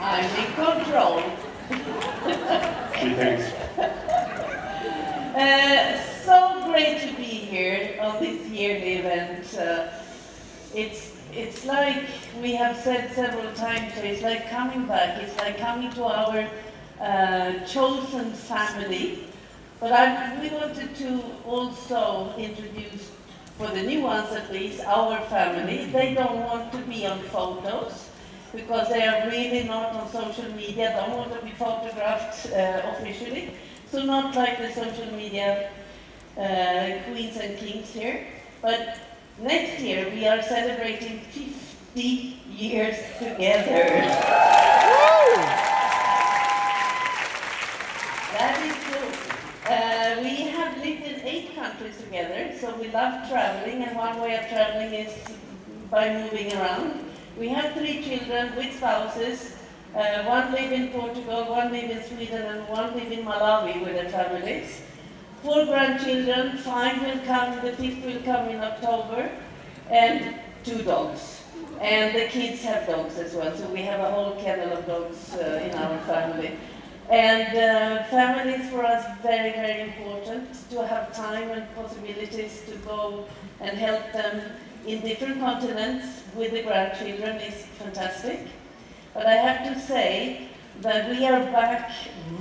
I'm in control. She thinks. So great to be here on this yearly event. It's like we have said several times, so it's like coming back. It's like coming to our chosen family. But we wanted to also introduce, for the new ones at least, our family. They don't want to be on photos because they are really not on social media, don't want to be photographed officially. So not like the social media queens and kings here. But next year we are celebrating 50 years together. That is cool. We have lived in 8 countries together, so we love traveling, and one way of traveling is by moving around. We have 3 children with spouses. One live in Portugal, one live in Sweden, and one live in Malawi with their families. 4 grandchildren, 5 will come, the 5th will come in October, and 2 dogs. And the kids have dogs as well, so we have a whole kennel of dogs in our family. And family is for us very, very important, to have time and possibilities to go and help them in different continents with the grandchildren is fantastic. But I have to say that we are back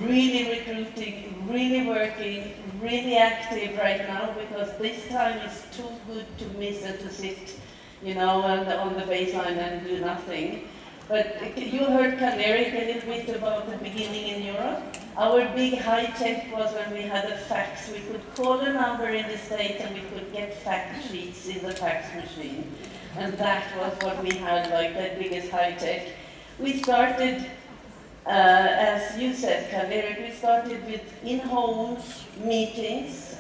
really recruiting, really working, really active right now, because this time is too good to miss and to sit, on the baseline and do nothing. But you heard Karl-Erik a little bit about the beginning in Europe. Our big high tech was when we had a fax. We could call a number in the States and we could get fax sheets in the fax machine. And that was what we had, like the biggest high tech. We started, as you said, Karl-Erik, we started with in-home meetings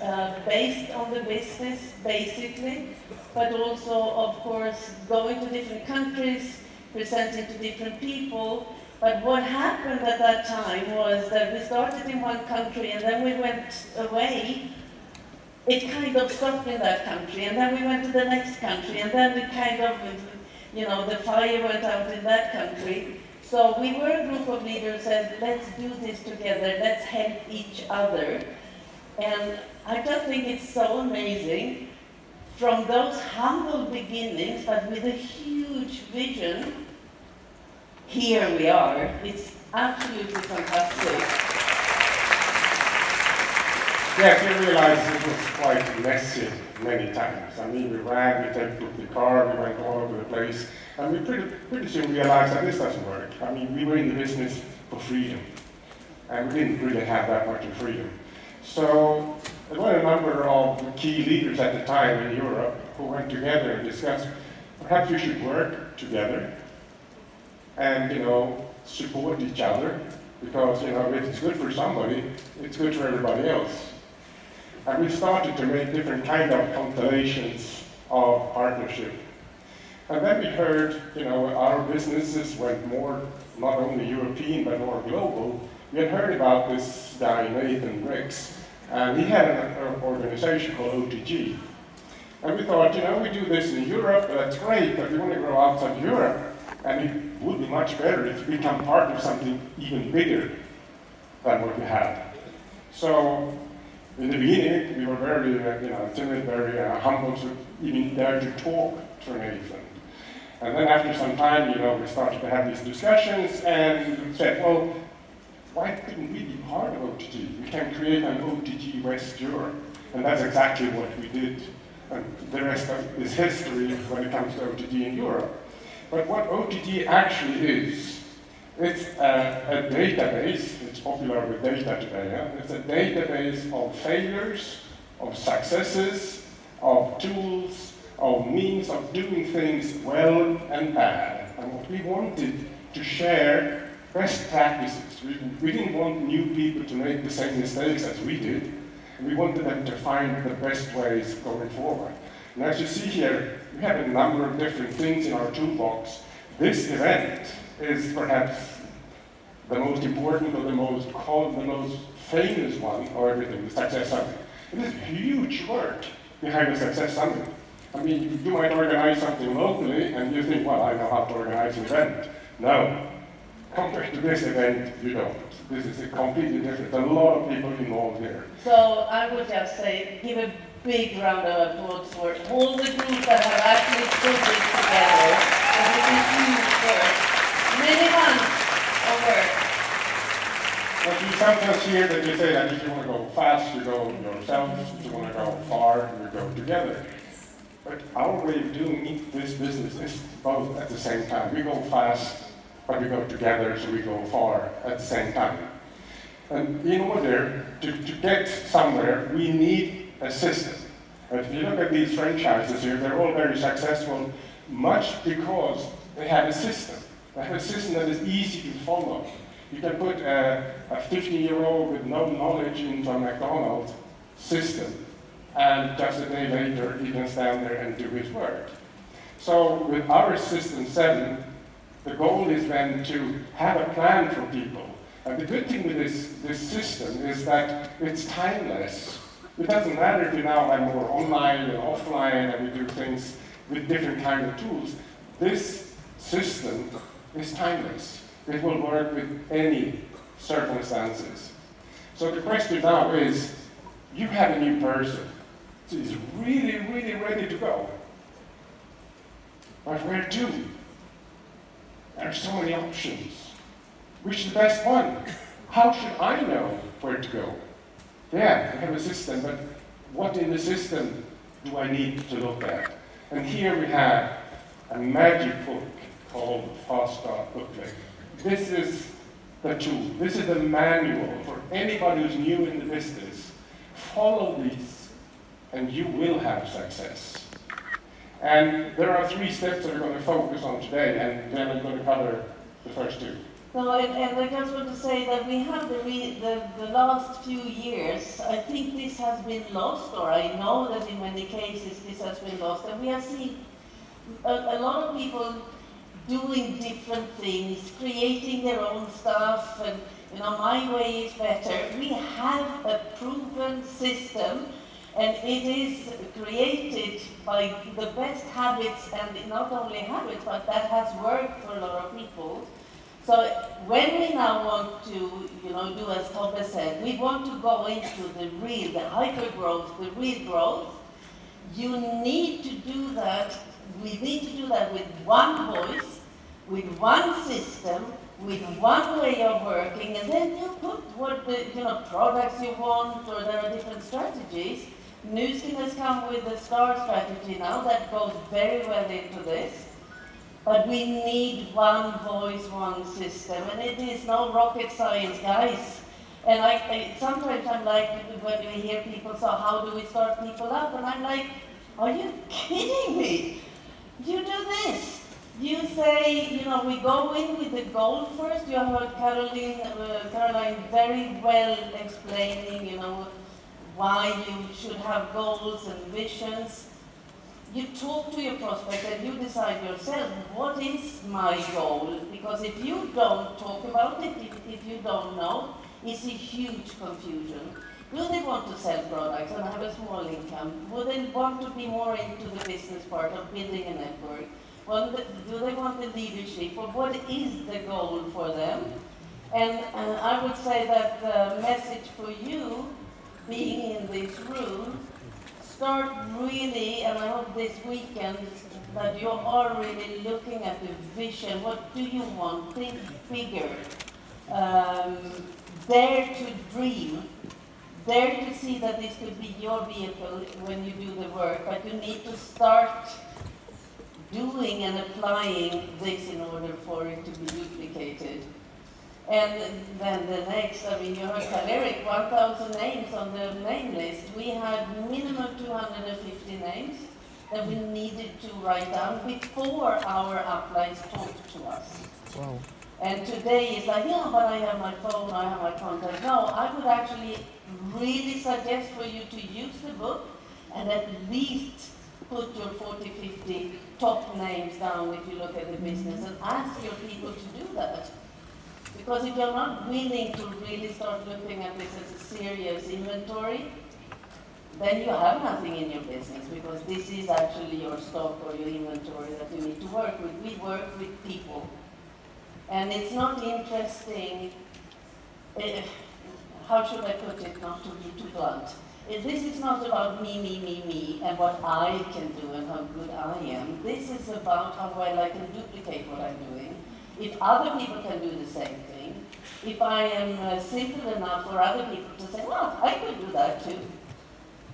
based on the business, basically, but also, of course, going to different countries, presenting to different people. But what happened at that time was that we started in one country and then we went away. It kind of stopped in that country, and then we went to the next country, and then it kind of, the fire went out in that country. So we were a group of leaders who said, let's do this together, let's help each other. And I just think it's so amazing. From those humble beginnings, but with a huge vision, here we are. It's absolutely fantastic. Yes, we realized it was quite messy many times. I mean, we ran, we took the car, we went all over the place, and we pretty soon realized that this doesn't work. I mean, we were in the business for freedom, and we didn't really have that much of freedom. So there were a number of key leaders at the time in Europe who went together and discussed, perhaps we should work together and, support each other, because, if it's good for somebody, it's good for everybody else. And we started to make different kind of constellations of partnership. And then we heard, our businesses went more, not only European, but more global. We had heard about this guy, Nathan Ricks, and he had an organization called OTG. And we thought, we do this in Europe, that's great, but we want to grow outside Europe. And it would be much better if we become part of something even bigger than what we have. So, in the beginning, we were very, timid, very humble to even dare to talk to Nathan. And then after some time, we started to have these discussions and we said, well, why couldn't we be part of OTG? We can create an OTG West Europe. And that's exactly what we did. And the rest is history when it comes to OTG in Europe. But what OTG actually is, it's a database. It's popular with data today. Yeah? It's a database of failures, of successes, of tools, of means of doing things well and bad. And what we wanted to share best practices. We didn't want new people to make the same mistakes as we did. We wanted them to find the best ways going forward. And as you see here, we have a number of different things in our toolbox. This event is perhaps the most important or the most famous one of everything, the Success Summit. It is huge work behind the Success Summit. I mean, you might organize something locally and you think, well, I know how to organize an event. No. compared to this event, you don't. This is a completely different. A lot of people involved here. So I would just say, give a big round of applause for all the groups that have actually put this together. And it is huge work. Many months of work. But you sometimes hear that you say that if you want to go fast, you go yourself. If you want to go far, you go together. But our way of doing this business is both at the same time. We go fast, but we go together, so we go far at the same time. And in order to get somewhere, we need a system. And if you look at these franchises here, they're all very successful, much because they have a system. They have a system that is easy to follow. You can put a 50-year-old with no knowledge into a McDonald's system, and just a day later, he can stand there and do his work. So with our System 7, the goal is then to have a plan for people. And the good thing with this system is that it's timeless. It doesn't matter if you now have more online and offline and we do things with different kind of tools. This system is timeless. It will work with any circumstances. So the question now is, you have a new person. She's really, really ready to go. But where to? There are so many options. Which is the best one? How should I know where to go? Yeah, I have a system, but what in the system do I need to look at? And here we have a magic book called Fast Start Booklet. This is the tool. This is the manual for anybody who's new in the business. Follow these, and you will have success. And there are 3 steps that we're going to focus on today, and then I'm going to cover the first 2. No, and I just want to say that we have the last few years, I think this has been lost, or I know that in many cases this has been lost, and we have seen a lot of people doing different things, creating their own stuff, and my way is better. We have a proven system, and it is created by the best habits, and not only habits, but that has worked for a lot of people. So when we now want to, do as Tobbe said, we want to go into the hyper-growth, the real growth. You need to do that. We need to do that with one voice, with one system, with one way of working, and then you put what the products you want, or there are different strategies. Nuskin has come with the STAR strategy now that goes very well into this. But we need one voice, one system, and it is no rocket science, guys. And sometimes I'm like, when we hear people say, how do we start people up? And I'm like, are you kidding me? You do this. You say, we go in with the goal first. You heard Caroline very well explaining, why you should have goals and visions. You talk to your prospect and you decide yourself, what is my goal? Because if you don't talk about it, if you don't know, it's a huge confusion. Will they want to sell products and have a small income? Will they want to be more into the business part of building a network? Well, do they want the leadership? Or what is the goal for them? And I would say that the message for you, being in this room, start really, and I hope this weekend, that you are really looking at the vision. What do you want? Think bigger. Dare to dream. Dare to see that this could be your vehicle when you do the work, but you need to start doing and applying this in order for it to be duplicated. And then the next, you heard Karl-Erik, 1,000 names on the name list. We had minimum 250 names that we needed to write down before our uplines talked to us. Wow. And today it's like, yeah, but I have my phone, I have my contact. No, I would actually really suggest for you to use the book and at least put your 40, 50 top names down if you look at the business, and ask your people to do that. Because if you're not willing to really start looking at this as a serious inventory, then you have nothing in your business, because this is actually your stock or your inventory that you need to work with. We work with people. And it's not interesting, how should I put it, not to be too blunt. This is not about me, and what I can do and how good I am. This is about how well I can duplicate what I'm doing. If other people can do the same thing, if I am simple enough for other people to say, well, I could do that too.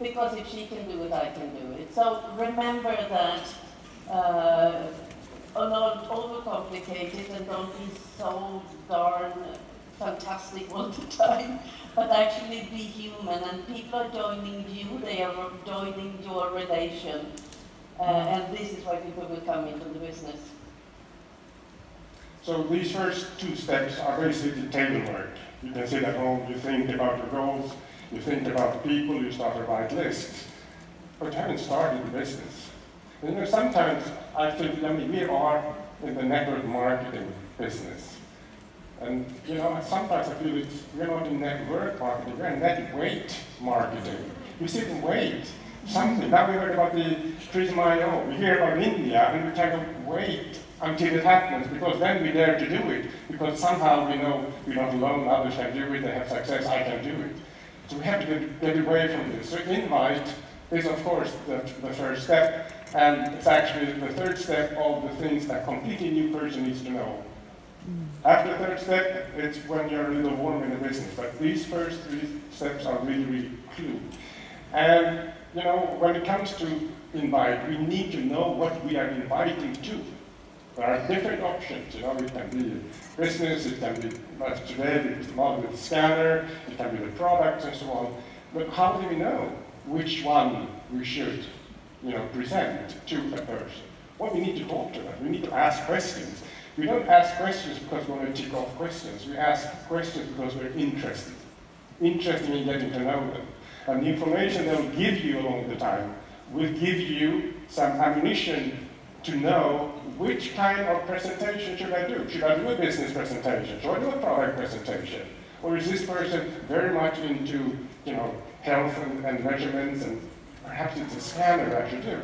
Because if she can do it, I can do it. So remember that, not overcomplicate it and don't be so darn fantastic all the time, but actually be human. And people are joining you, they are joining your relation. And this is why people will come into the business. So these first 2 steps are basically table work. You can sit at home, you think about your goals, you think about the people, you start to write lists. But you haven't started the business. And, you know, sometimes I think, we are in the network marketing business. And you know, sometimes I feel we're not in network marketing, we're in net weight marketing. We sit and wait. Something. Now we heard about the Prism IO, we hear about India, and we kind of wait until it happens, because then we dare to do it, because somehow we know we're not alone, others can do it, they have success, I can do it. So we have to get away from this. So invite is of course the first step, and it's actually the third step of the things that a completely new person needs to know. After the third step, it's when you're a little warm in the business, but these first 3 steps are really, really clue. And you know, when it comes to invite, we need to know what we are inviting to. There are different options, you know, it can be business, it can be, like today, it's model with the scanner, it can be the products and so on. But how do we know which one we should, you know, present to a person? Well, we need to talk to them, we need to ask questions. We don't ask questions because we want to tick off questions, we ask questions because we're interested in getting to know them. And the information they'll give you along the time will give you some ammunition to know which kind of presentation should I do. Should I do a business presentation? Should I do a product presentation? Or is this person very much into, you know, health and measurements, and perhaps it's a scanner I should do?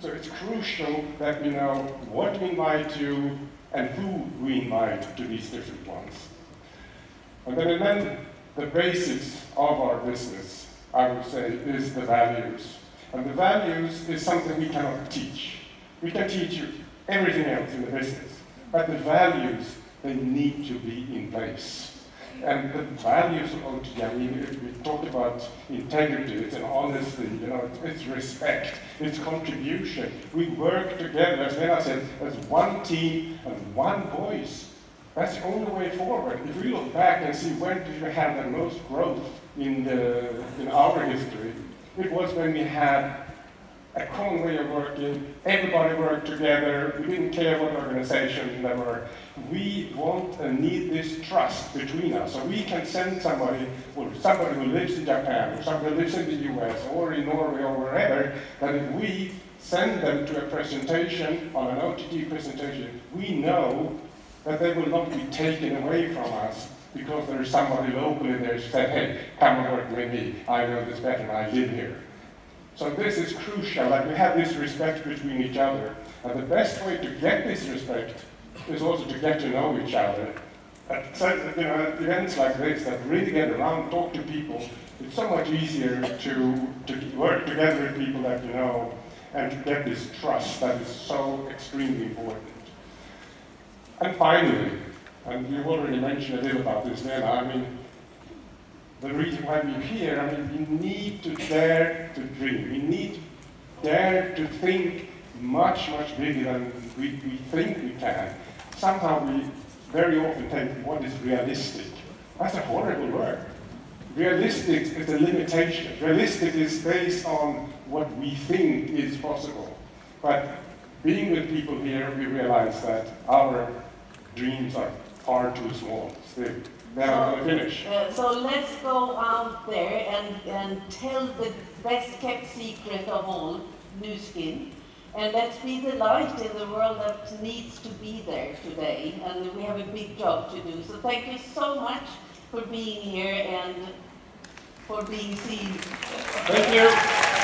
So it's crucial that we know what we invite to and who we invite to these different ones. And then the basics of our business, I would say, is the values. And the values is something we cannot teach. We can teach you everything else in the business, but the values, they need to be in place. And the values of OTG, we talked about integrity, it's an honesty, you know, it's respect, it's contribution. We work together, as Lena said, as one team and one voice. That's the only way forward. If we look back and see when did we have the most growth in our history, it was when we had a common way of working, everybody worked together, we didn't care what organization they were. We want and need this trust between us, so we can send somebody, or somebody who lives in Japan, or somebody who lives in the US, or in Norway, or wherever, that if we send them to a presentation, on an OTT presentation, we know that they will not be taken away from us because there is somebody locally there who said, hey, come and work with me, I know this better, I live here. So this is crucial, like we have this respect between each other. And the best way to get this respect is also to get to know each other. At events like this that really get around, talk to people, it's so much easier to work together with people that you know and to get this trust that is so extremely important. And finally, and you've already mentioned a little about this, Lena, the reason why we're here, we need to dare to dream. We need to dare to think much, much bigger than we think we can. Somehow we very often think, what is realistic? That's a horrible word. Realistic is a limitation. Realistic is based on what we think is possible. But being with people here, we realize that our dreams are far too small still. Then I'm going to finish. So let's go out there and tell the best kept secret of all, Nu Skin. And let's be the light in the world that needs to be there today. And we have a big job to do. So thank you so much for being here and for being seen. Thank you.